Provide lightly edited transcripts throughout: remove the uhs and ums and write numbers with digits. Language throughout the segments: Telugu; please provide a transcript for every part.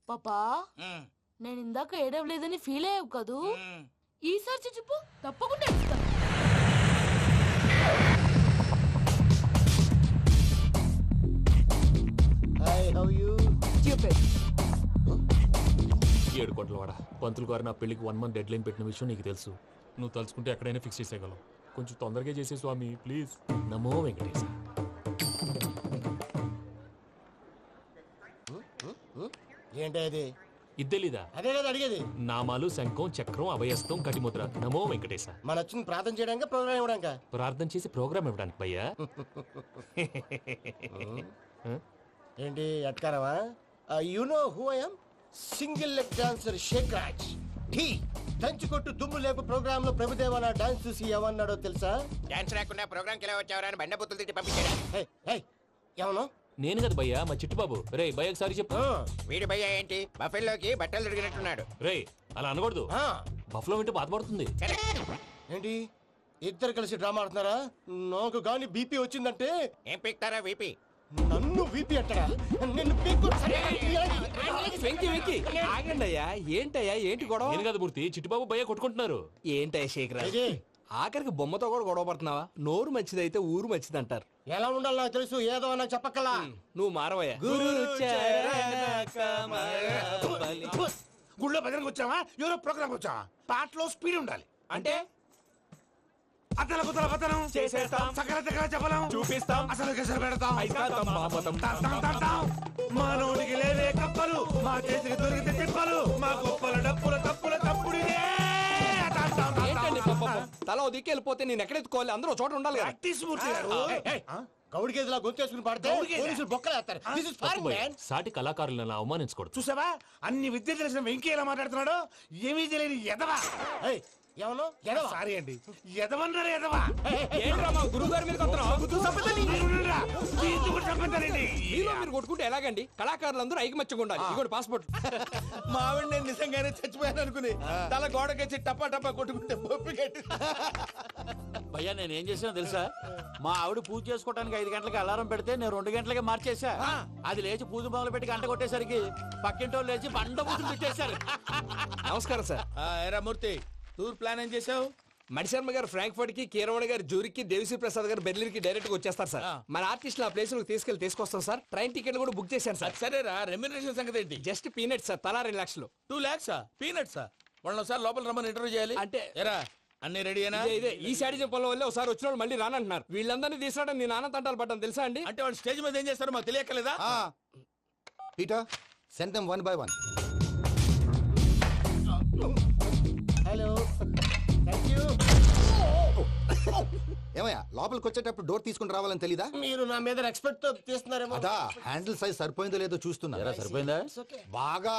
పాపా నేను ఇందాక ఏడవలేదని ఫీల్ అయ్యావు కదూ ఈసారి చెప్పు తప్పకుండా ఏడుస్తా. ఏడు కోట్ల వాడ పంతులు గారు నా పెళ్లికి 1 month డెడ్ లైన్ పెట్టిన విషయం నీకు తెలుసు. నువ్వు తలుచుకుంటే ఎక్కడైనా ఫిక్స్ చేసేయగలవు. కొంచెం తొందరగా చేసే స్వామి ప్లీజ్. నమో వెంకటేశ. ఏంటి అది? ఇద్దెలీదా? అదే కదా అడిగేది. నామాలు శంఖం చక్రం అభయస్తం కటిముద్ర. నమో వెంకటేశ. మన వచ్చింది ప్రార్థన చేయడానికి, ప్రోగ్రామ్ ఇవ్వడానిక? ప్రార్థన చేసి ప్రోగ్రామ్ ఇవ్వడానికి భయ్యా. ఏంటి అట్కారవా? You know who I am? Single leg dancer షేక్ రాజ్. ఢీ దంచి కొట్టు దుమ్ము లేపు ప్రోగ్రామ్ లో ప్రభుదేవ నా డాన్స్ చూసి ఏమన్నాడో తెలుసా? డాన్స్ రాకుండా ప్రోగ్రామ్ కి ఎలా వచ్చావరా అని బండ బుద్ధులు తిట్టి పంపించాడా? ఏమన్నా? నేను కదా భయ్యా, మా చిట్టుబాబు. రే భయ్య ఒకసారి చెప్పు. వీడి భయ్య ఏంటి బఫెల్లోకి బట్టలు తిరిగినట్టున్నాడు. రే అలా అనకూడదు. బఫ్లో వింటే బాధపడుతుంది. ఏంటి ఇద్దరు కలిసి డ్రామా ఆడుతున్నారా? నాకు గాని బీపీ వచ్చిందంటే ఏం పీక్తారా వీపీ? నన్ను వీపీ అట్టడా? నిన్ను పీక్కు. వెంకీ వెంకీ ఆగండి అయ్యా. ఏంటయ్యా ఏంటి గొడవ? నేను కదా మూర్తి, చిట్టుబాబు భయ్య కొట్టుకుంటున్నారు. ఏంటయ్యా శేఖర్, ఆఖరికి బొమ్మతో కూడా గొడవ పడుతున్నావా? నోరు మంచిదైతే ఊరు మంచిది అంటారు. ఎలా ఉండాలి నాకు తెలుసు, ఏదో నాకు చెప్పక్కలా. నువ్వు మారవయ్యా. గుళ్ళో భజనకు వచ్చావా? ఎవరో ప్రోగ్రామ్ వచ్చావా? పాటలో స్పీడ్ ఉండాలి. అంటే అతల కుతల పతనం చేసేస్తాం, సకల దగ్గర చెప్పలేం, చూపిస్తాం, అసలు గసలు పెడతాం, అయితాం, బాపతం. మానవుడికి లేవే కప్పలు, మా చేతికి దొరికితే తిప్పలు, మా గొప్పల డప్పుల తప్పుల తప్పుడు ఏంటండి పాపం? తల ఓ దిక్కు వెళ్ళిపోతే నేను ఎక్కడెత్తుకోవాలి? అందరూ ఒక చోట ఉండాలి కదా. మూర్తి గారు. గౌడి గేదెలా గొంతేసుకుని పాడితే పోలీసులు బొక్కలేస్తారు. This is foreign, man. సాటి కళాకారులను అవమానించకూడదు. చూసావా అన్ని విద్య తెలిసిన వెంకీ ఎలా మాట్లాడుతున్నాడు? ఏమీ తెలియని ఎదవా. ఏమన్నా ఎదవా? సారీ అండి, ఎదవన్నారు ఎదవా. ఏంట్రా మా గురువు గారి మీద మీరు కొట్టుకుంటే ఎలాగండి? కళాకారులందరూ ఐకమత్యంగా ఉండాలి. ఇదిగోండి పాస్పోర్ట్. మా ఆవిడ నేను నిజంగానే చచ్చిపోయాను అనుకుని తల గోడకొచ్చి టపా టపా కొట్టుకుంటే బొప్పి కట్టి. భయ్యా నేను ఏం చేసినా తెలుసా? మా ఆవిడ పూజ చేసుకోవడానికి 5 గంటలకి అలారం పెడితే నేను 2 గంటలకి మార్చేసా. అది లేచి పూజ మొదలు పెట్టి గంట కొట్టేసరికి పక్కింటి వాళ్ళు లేచి బండ పూజలు పెట్టేశారు. నమస్కారం సార్. ఏరా మూర్తి, టూర్ ప్లాన్ ఏం చేసావు? మణిశర్మ గారు ఫ్రాంక్ఫర్ట్ కి, కీరవాణి గారు జూరిక్ కి, దేవిశ్రీ ప్రసాద్ గారు బెర్లిన్ కి డైరెక్ట్ గా వచ్చేస్తారు సార్. మన ఆర్టిస్ట్ ఆ ప్లేస్ తీసుకొస్తాం సార్. ట్రైన్ టికెట్ కూడా బుక్ చేశాను సార్. సరేరా, రెమ్యూనరేషన్ సంగతి ఏంటి? జస్ట్ పీనట్ సార్, తలా 2 లక్షలు. 2 lakhs పీనట్సా? వాళ్ళని ఒకసారి లోపల రమ్మని ఇంటర్వ్యూ చేయాలి. అంటే ఎరా అన్ని రెడీనా? ఇదే ఈ శాడిజం పొలం వల్ల ఒకసారి వచ్చిన వాళ్ళు మళ్ళీ రానంటున్నారు. వీళ్ళందరినీ తీసుకురావడం నేను నాన్న తంటాలు పడ్డాను తెలుసా అండి? అంటే వాళ్ళు స్టేజ్ మీద ఏం చేస్తారో మాకు తెలియక్కలేదా? Peter, send them one by one. Hello, thank you. ఏమయ్యా లోపలికి వచ్చేటప్పుడు డోర్ తీసుకుని రావాలని తెలీదా? మీరు నా మీద ఎక్స్పెక్ట్ తో తీస్తున్నారేమో. అదా హ్యాండిల్ సైజ్ సరిపోయిందో లేదో చూస్తున్నా. సరిపోయిందా? బాగా.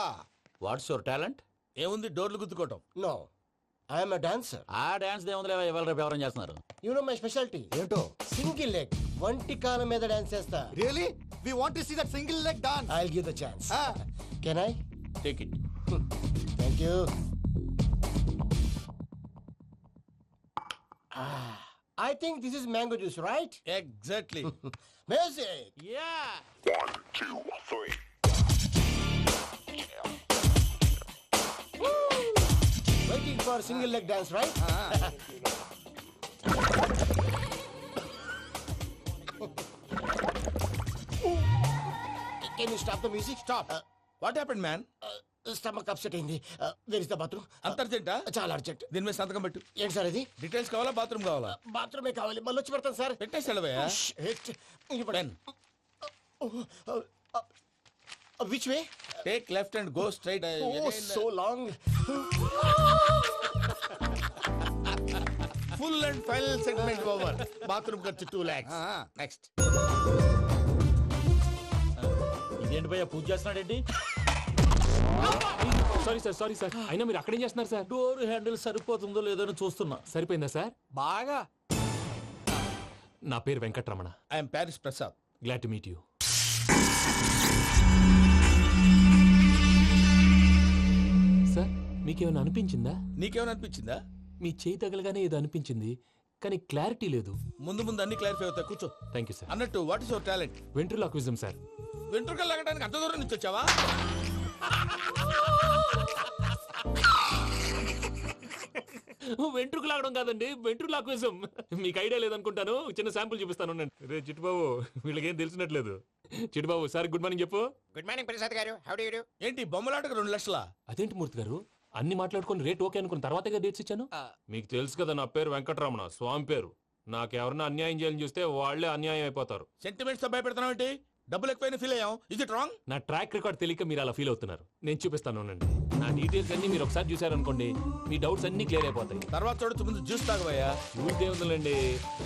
What's your talent? ఏముంది డోర్లు గుద్దుకోవటం. No, I'm a dancer. ఆ డాన్స్ దేవుందిలే, ఇవాళ రేపు ఎవరైనా చేస్తున్నారు. యు నో మై స్పెషాలిటీ ఏంటో? సింగిల్ లెగ్, వంటి కాలం మీద డాన్స్ చేస్తా. Really we want to see that single leg dance. I will give the chance. Can I? Take it. Thank you. I think this is mango juice, right? Exactly. Music. Yeah. 1, 2, 3. Waiting for single leg dance, right? Can you stop the music? Stop. What happened man? Stomach upset అయింది. Where is the bathroom? అంత అర్జెంటా? చాలా అర్జెంట్. దీని మీద సంతకం పెట్టు. ఏంటి సార్ ఇది? డీటెయిల్స్ కావాలా బాత్రూమ్ కావాలా? బాత్రూమే కావాలి, మళ్ళీ వచ్చి పెడతాను సార్. పెట్టేసి వెళ్ళవయ్యా. Which way? Take left and go straight. Oh, so long. Full and final segment over. Bathroom ఖర్చు 2 lakhs. నెక్స్ట్. ఇదేంటి భయ్యా పూజ చేస్తున్నాడేంటి? Sorry sir. అయినా మీరు అక్కడేం చేస్తున్నారు సార్? డోర్ హ్యాండిల్ సరిపోతుందో లేదో అని చూస్తున్నా. సరిపోయిందా సార్? బాగా. నా పేరు Venkataramana. I'm Paris Prasad. Glad to meet you. Sir మీకేమైనా అనిపించిందా? నీకేమైనా అనిపించిందా? మీ చేయి తగలగానే ఏదో అనిపించింది, కానీ క్లారిటీ లేదు. ముందు అన్ని క్లారిఫై అవుతాయి, కూర్చో. Thank you sir. అన్నట్టు what is your talent? Ventriloquism sir. వెంట్రుకలు లాగడానికి అంత దూరం నుంచి వచ్చావా? వెంట్రుకు లాగడం కాదండి, వెంట్రులాక్విజం. మీకు ఐడియా లేదనుకుంటాను, చిన్న శాంపుల్ చూపిస్తాను. రే చిట్టుబాబు, వీళ్ళకేం తెలిసినట్లేదు. చిట్టుబాబు సార్ గుడ్ మార్నింగ్ చెప్పు. Good morning Prasad garu, how do you do? ఏంటి బొమ్మలాటకు 2 లక్షల? అదేంటి మూర్తి గారు, అన్ని మాట్లాడుకొని రేట్ ఓకే అనుకున్న తర్వాతగా డేట్స్ ఇచ్చాను. మీకు తెలుసు కదా నా పేరు వెంకటరమణ, స్వామి పేరు. నాకెవరన్నా అన్యాయం చేయాలని చూస్తే వాళ్లే అన్యాయం అయిపోతారు. సెంటిమెంట్స్ తో భయపెడతావు ఏంటి? డబ్బులు ఎక్కువైనా ఫీల్ అయ్యాం. Is it wrong? నా ట్రాక్ రికార్డ్ తెలియక మీరు అలా ఫీల్ అవుతున్నారు. నేను చూపిస్తాను ఉండండి. నా డీటెయిల్స్ అన్ని మీరు ఒకసారి చూసారనుకోండి, మీ డౌట్స్ అన్ని క్లియర్ అయిపోతాయి. తర్వాత చూడొచ్చు, ముందు జ్యూస్ తాగబోయా. చూస్ దేవుందండి,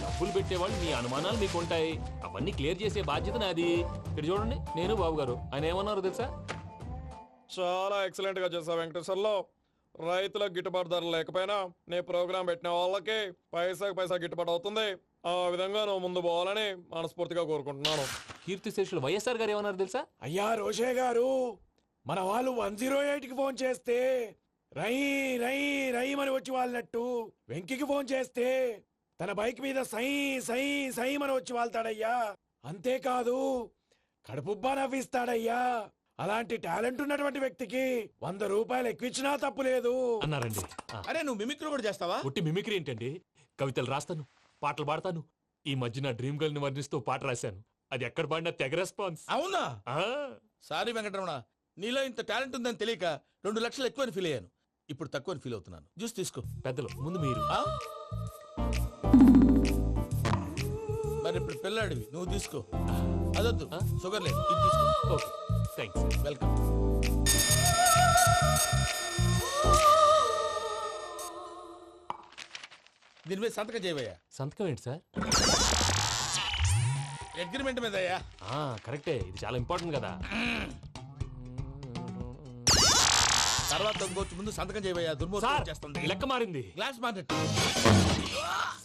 డబ్బులు పెట్టేవాళ్ళు మీ అనుమానాలు మీకు ఉంటాయి, అవన్నీ క్లియర్ చేసే బాధ్యత నాది. ఇక్కడ చూడండి, నేను బాబు గారు. ఆయన ఏమన్నారు తెలుసా? చాలా ఎక్సలెంట్ గా చేశావు వెంకటేశ్వర్లో. రైతులకు గిట్టుబాటు ధర లేకపోయినా నీ ప్రోగ్రాం పెట్టిన వాళ్ళకి పైసాకి పైసా గిట్టుబాటు అవుతుంది. ఆ విధంగా నువ్వు ముందు పోవాలని మనస్ఫూర్తిగా కోరుకుంటున్నాను. కీర్తి శేషులు వైఎస్ఆర్ గారు ఏమన్నారు తెలుసా? అయ్యా రోషే గారు, మన వాళ్ళు 108కి ఫోన్ చేస్తే రై రై రై అని వచ్చి వాళ్ళనట్టు, వెంకికి ఫోన్ చేస్తే తన బైక్ మీద సై సై సై అని వచ్చి వాళ్తాడయ్యా. అంతేకాదు కడుపుబ్బా నవ్విస్తాడయ్యా. అలాంటి టాలెంట్ ఉన్నటువంటి వ్యక్తికి 100 రూపాయలు ఎక్కువిచ్చినా తప్పు లేదు అన్నారండి. అరే నువ్వు మిమిక్రీ కూడా చేస్తావా? పుట్టి మిమిక్రీ ఏంటండి, కవితలు రాస్తాను, పాటలు పాడతాను. ఈ మధ్య నా డ్రీమ్ గర్ల్ ని వర్ణిస్తూ పాట రాశాను. అది ఎక్కడ పాడినా తెగ రెస్పాన్స్. అవునా? సారీ వెంకటరమణ, నీలో ఇంత టాలెంట్ ఉందని తెలియక 2 లక్షలు ఎక్కువని ఫీల్ అయ్యాను. ఇప్పుడు తక్కువని ఫీల్ అవుతున్నాను. జ్యూస్ తీసుకో. పెద్దలు ముందు మీరు. మరి ఇప్పుడు పిల్లాడివి, నువ్వు తీసుకో. అదొద్దు, షుగర్ లేదు, ఇది తీసుకో. Okay thanks. వెల్కమ్. దీని మీద సంతకం చేయవయ్యా. సంతకం ఏంటి సార్? అగ్రిమెంట్ మీద అయ్యా. కరెక్టే, ఇది చాలా ఇంపార్టెంట్ కదా. తర్వాత ఇంకొచ్చి ముందు సంతకం చేయవయ్యా. దుర్మోహం చేస్తుంది. లెక్క మారింది. Glass market.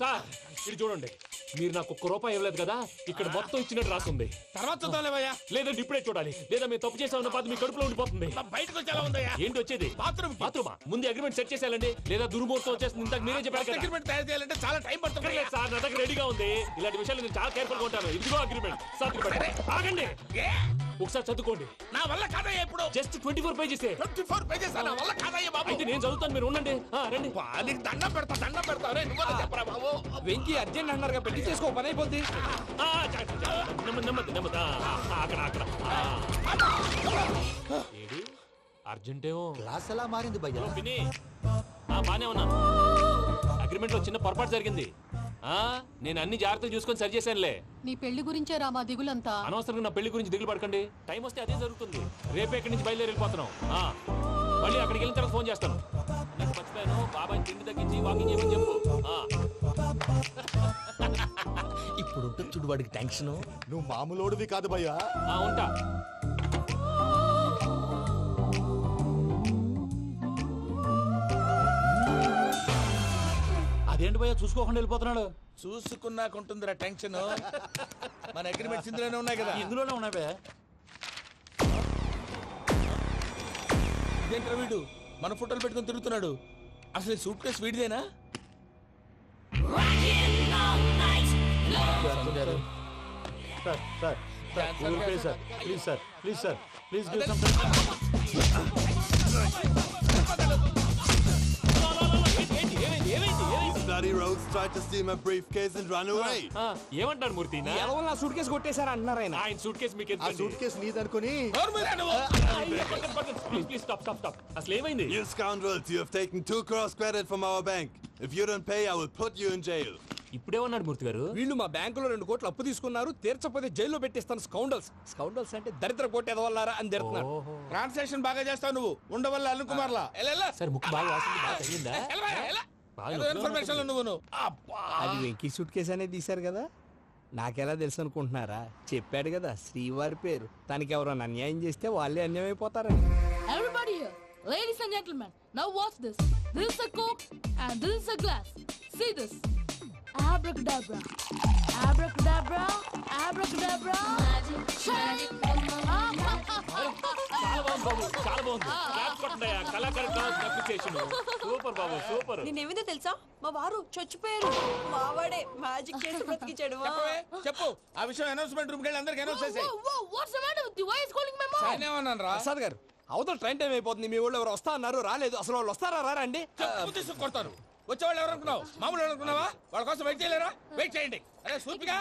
సార్ ఇది చూడండి, మీరు నాకు 1 రూపాయి ఇవ్వలేదు కదా, ఇక్కడ మొత్తం ఇచ్చినట్టు రాస్తుంది. తర్వాత చూద్దాంలేవయ్యా. లేదంటే ఇప్పుడే చూడాలి, లేదా మేము తప్పు చేసామన్న బాధ మీ కడుపులో ఉండిపోతుంది. బయటకు వచ్చేలా ఉందయ్యా. ఏంటి వచ్చేది? బాత్రూమ్. బాత్రూమా? ముందు అగ్రిమెంట్ సెట్ చేసేయాలండి, లేదా దుర్మూర్తం వచ్చేస్తుంది. ఇంతకు మీరే చెప్పారు కదా. అగ్రిమెంట్ తయారు చేయాలంటే చాలా టైం పడుతుంది. లేదు సార్, నా దగ్గర రెడీగా ఉంది. ఇలాంటి విషయాలు నేను చాలా కేర్ఫుల్ గా ఉంటాను. ఇదిగో అగ్రిమెంట్. ఆగండి, ఒకసారి చదువుకోండి. నా వల్ల కాదయ్యా. ఇప్పుడు జస్ట్ 24 పేజెస్. 24 పేజెస్ నా వల్ల కాదయ్యా బాబు. అయితే నేను చదువుతాను, మీరు ఉండండి. రండి. నీకు దండం పెడతా, దండం పెడతా. చెప్పరా బాబు. వెంకీ అర్జెంట్ అన్నారుగా, పెళ్లి చేసుకో, పని అయిపోద్ది. నెమ్మది నెమ్మది. అక్కడ అక్కడ. ఏడి అర్జెంటేమో. క్లాస్ ఎలా మారింది భయ్యా? పిన్ని బానే ఉన్నాను. అగ్రిమెంట్ లో చిన్న పొరపాటు జరిగింది. నేను అన్ని జాగ్రత్తలు చూసుకొని సరి చేశానులే. నీ పెళ్లి గురించే రామా దిగులంతా. అనవసరంగా నా పెళ్లి గురించి దిగులు పడకండి. టైం వస్తే అదే జరుగుతుంది. రేపే ఇక్కడి నుంచి బయలుదేరి వెళ్ళిపోతున్నాం. మళ్ళీ అక్కడికి వెళ్ళిన తర్వాత ఫోన్ చేస్తాను. నీకు మర్చిపోయాను, బాబాయ్ తిండి తగ్గించి వాకింగ్ చేయమని చెప్పు. ఇప్పుడు ఉంటుంది చూడు వాడికి టెన్షన్. నువ్వు మామూలోడివి కాదు భయ్యా. ఉంటా. అదేంటి భయ్యా చూసుకోకుండా వెళ్ళిపోతున్నాడు? చూసుకున్నాకుంటుందిరా టెన్షన్. మన అగ్రిమెంట్స్ ఇందులోనే ఉన్నాయి కదా. ఇందులోనే ఉన్నాయి భయ్యా. ఇదేంట్రా వీడు మన ఫోటోలు పెట్టుకొని తిరుగుతున్నాడు. అసలు సూట్ కేసు వీడిదేనా? Bloody rogues tried to steal my briefcase and run away. ఏమంటారు మూర్తి? ఎవరు నా సూట్ కేసు కొట్టేశారు అంటున్నారు ఆయన. ఆయన సూట్ కేసు మీకు ఆ సూట్ కేసు నీదనుకుని. Please stop. అసలు ఏమైంది? You scoundrels, you have taken 2 crores credit from our bank. If you don't pay, I will put you in jail. ఇప్పుడేమన్నాడు మూర్తి గారు? వీళ్ళు మా బ్యాంకులో 2 కోట్లు అప్పు తీసుకున్నారు, తీర్చకపోతే జైల్లో పెట్టిస్తాను. స్కౌండల్స్ అంటే దరిద్ర కోట ఎదవల్లారా అని తిడుతున్నారు. ట్రాన్సాక్షన్ బాగా చేస్తావు నువ్వు. ఉండవల్ల అల్లు కుమార్లా. సార్ ముక్కు బాగా వాసింది, బాగా తగ్గిందా? ఇన్ఫర్మేషన్ నువ్వు. అది వెంకీ సూట్ కేసు అనేది తీశారు కదా, నాకెలా తెలుసు అనుకుంటున్నారా? చెప్పాడు కదా శ్రీవారి పేరు. తనకి ఎవరైనా అన్యాయం చేస్తే వాళ్ళే అన్యాయం అయిపోతారని. Everybody here, ladies and gentlemen, now watch this. This is a Coke and this is a glass. See this. Abracadabra. Abracadabra. Abracadabra. Magic. చాలా బాగుంది. క్లాప్ కొట్టండియా. కళాకారు అప్లికేషన్ సూపర్ బాబు, సూపర్. నేనేమిందో తెలుసా, మా వారు చచ్చిపోయారు. మావాడే మ్యాజిక్ చేసి బ్రతికించాడు. చెప్పు ఆ విషయం. అనౌన్స్మెంట్ రూమ్ కి వెళ్ళి అందరికి అనౌన్స్ చేసేయ్. What's the matter with you? Why is calling my mom? Prasad గారు అవతల ట్రైన్ టైం అయిపోతుంది మీ ఊళ్ళో ఎవరు వస్తా అన్నారు రాలేదు అసలు వాళ్ళు వస్తారా రారా అండి కొడతారు వచ్చేవాళ్ళు ఎవరు అనుకున్నావు మామూలు అనుకున్నావా వాళ్ళ కోసం వెయిట్ చేయలేరా వెయిట్ చేయండి అరే సూపిగా